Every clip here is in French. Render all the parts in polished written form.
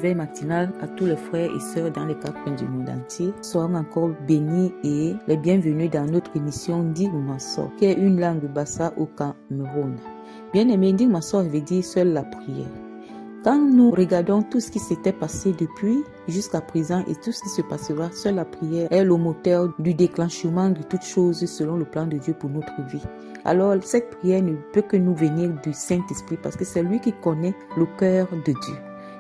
réveil matinal à tous les frères et sœurs dans les 4 coins du monde entier. Soyons encore bénis et les bienvenus dans notre émission Ndig Massor, qui est une langue bassa au Cameroun. Bien-aimé, Ndig Massor veut dire seule la prière. Quand nous regardons tout ce qui s'était passé depuis jusqu'à présent et tout ce qui se passera, seule la prière est le moteur du déclenchement de toutes choses selon le plan de Dieu pour notre vie. Alors, cette prière ne peut que nous venir du Saint-Esprit parce que c'est lui qui connaît le cœur de Dieu.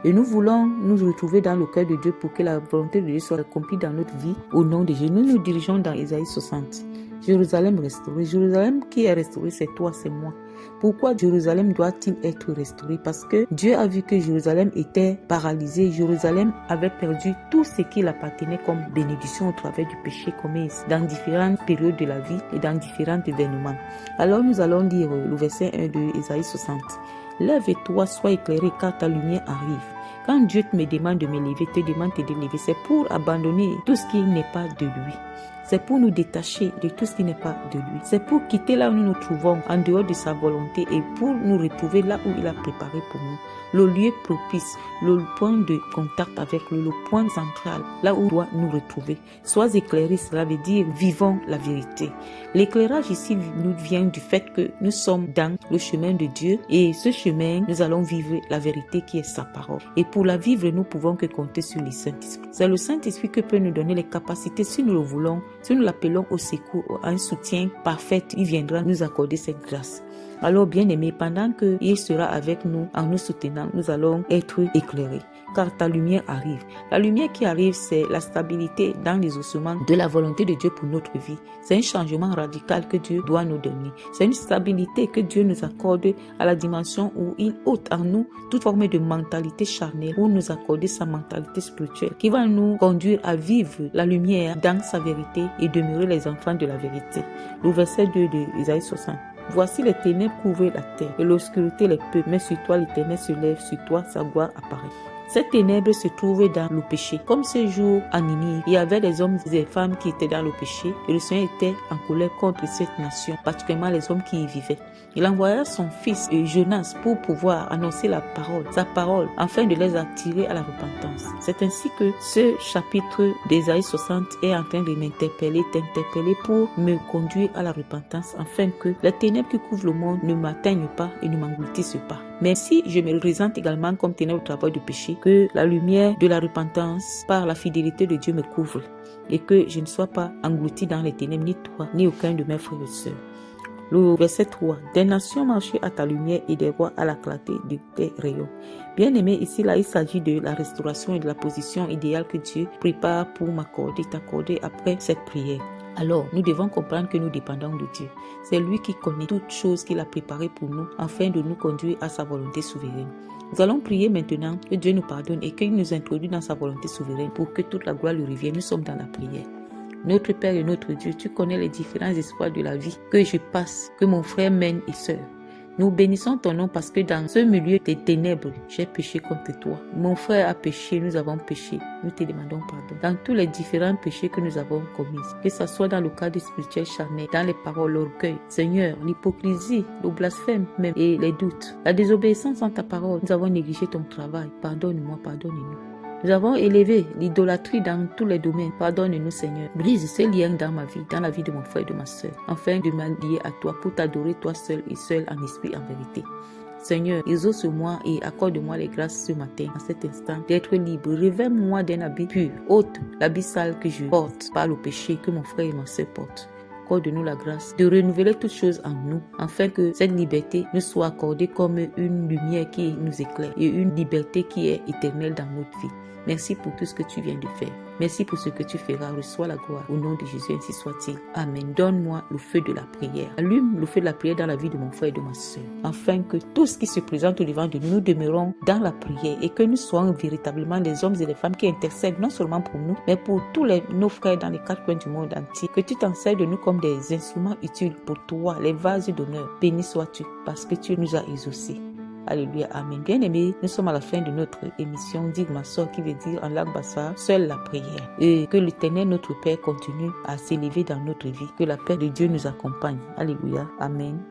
Et nous voulons nous retrouver dans le cœur de Dieu pour que la volonté de Dieu soit accomplie dans notre vie au nom de Dieu. Nous nous dirigeons dans Ésaïe 60. Jérusalem restaurée. Jérusalem qui est restaurée, c'est toi, c'est moi. Pourquoi Jérusalem doit-il être restauré? Parce que Dieu a vu que Jérusalem était paralysée. Jérusalem avait perdu tout ce qui l'appartenait comme bénédiction au travers du péché commis dans différentes périodes de la vie et dans différents événements. Alors nous allons lire le verset 1 de Ésaïe 60. Lève-toi, sois éclairé car ta lumière arrive. Quand Dieu me demande de me lever, te demande de te lever, c'est pour abandonner tout ce qui n'est pas de lui. C'est pour nous détacher de tout ce qui n'est pas de lui. C'est pour quitter là où nous nous trouvons, en dehors de sa volonté, et pour nous retrouver là où il a préparé pour nous. Le lieu propice, le point de contact avec lui, le point central, là où il doit nous retrouver. Sois éclairé, cela veut dire vivons la vérité. L'éclairage ici nous vient du fait que nous sommes dans le chemin de Dieu, et ce chemin, nous allons vivre la vérité qui est sa parole. Et pour la vivre, nous pouvons que compter sur le Saint-Esprit. C'est le Saint-Esprit qui peut nous donner les capacités si nous le voulons. Si nous l'appelons au secours, à un soutien parfait, il viendra nous accorder cette grâce. Alors bien aimé, pendant qu'il sera avec nous, en nous soutenant, nous allons être éclairés. Car ta lumière arrive. La lumière qui arrive, c'est la stabilité dans les ossements de la volonté de Dieu pour notre vie. C'est un changement radical que Dieu doit nous donner. C'est une stabilité que Dieu nous accorde à la dimension où il ôte en nous toute forme de mentalité charnelle, où nous accorder sa mentalité spirituelle, qui va nous conduire à vivre la lumière dans sa vérité et demeurer les enfants de la vérité. Le verset 2 de Ésaïe 60. Voici les ténèbres couvrent la terre et l'obscurité les peuples, mais sur toi l'Éternel se lève, sur toi sa gloire apparaît. Cette ténèbre se trouvait dans le péché. Comme ce jour en Ninive, il y avait des hommes et des femmes qui étaient dans le péché et le Seigneur était en colère contre cette nation, particulièrement les hommes qui y vivaient. Il envoya son fils Jonas pour pouvoir annoncer sa parole, afin de les attirer à la repentance. C'est ainsi que ce chapitre d'Ésaïe 60 est en train de t'interpeller pour me conduire à la repentance, afin que les ténèbres qui couvrent le monde ne m'atteignent pas et ne m'engloutissent pas. Mais si je me représente également comme ténèbre au travail du péché, que la lumière de la repentance par la fidélité de Dieu me couvre et que je ne sois pas englouti dans les ténèbres, ni toi, ni aucun de mes frères et sœurs. Le verset 3. Des nations marchaient à ta lumière et des rois à la clarté de tes rayons. Bien aimé, ici là, il s'agit de la restauration et de la position idéale que Dieu prépare pour t'accorder après cette prière. Alors, nous devons comprendre que nous dépendons de Dieu. C'est lui qui connaît toutes choses qu'il a préparées pour nous afin de nous conduire à sa volonté souveraine. Nous allons prier maintenant que Dieu nous pardonne et qu'il nous introduise dans sa volonté souveraine pour que toute la gloire lui revienne. Nous sommes dans la prière. Notre Père et notre Dieu, tu connais les différents espoirs de la vie que je passe, que mon frère mène et sœur. Nous bénissons ton nom parce que dans ce milieu des ténèbres, j'ai péché contre toi. Mon frère a péché, nous avons péché. Nous te demandons pardon. Dans tous les différents péchés que nous avons commis, que ce soit dans le cadre spirituel charnel, dans les paroles, l'orgueil, Seigneur, l'hypocrisie, le blasphème même et les doutes, la désobéissance en ta parole, nous avons négligé ton travail. Pardonne-moi, pardonne-nous. Nous avons élevé l'idolâtrie dans tous les domaines. Pardonne-nous, Seigneur. Brise ce lien dans ma vie, dans la vie de mon frère et de ma soeur, afin de m'allier à toi pour t'adorer, toi seul et seul en esprit et en vérité. Seigneur, exauce-moi et accorde-moi les grâces ce matin, en cet instant, d'être libre. Revêt-moi d'un habit pur, ôte l'habit sale que je porte par le péché que mon frère et ma soeur portent. Accorde-nous la grâce de renouveler toutes choses en nous, afin que cette liberté nous soit accordée comme une lumière qui nous éclaire et une liberté qui est éternelle dans notre vie. Merci pour tout ce que tu viens de faire. Merci pour ce que tu feras. Reçois la gloire. Au nom de Jésus, ainsi soit-il. Amen. Donne-moi le feu de la prière. Allume le feu de la prière dans la vie de mon frère et de ma soeur, afin que tout ce qui se présente au devant de nous, nous demeurons dans la prière et que nous soyons véritablement les hommes et les femmes qui intercèdent non seulement pour nous, mais pour tous nos frères dans les 4 coins du monde entier. Que tu t'en sers de nous comme des instruments utiles pour toi, les vases d'honneur. Béni sois-tu parce que tu nous as exaucés. Alléluia, amen. Bien aimés, nous sommes à la fin de notre émission Ndig Massor, qui veut dire en langue bassa, seule la prière. Et que l'Éternel, notre Père, continue à s'élever dans notre vie. Que la paix de Dieu nous accompagne. Alléluia, amen.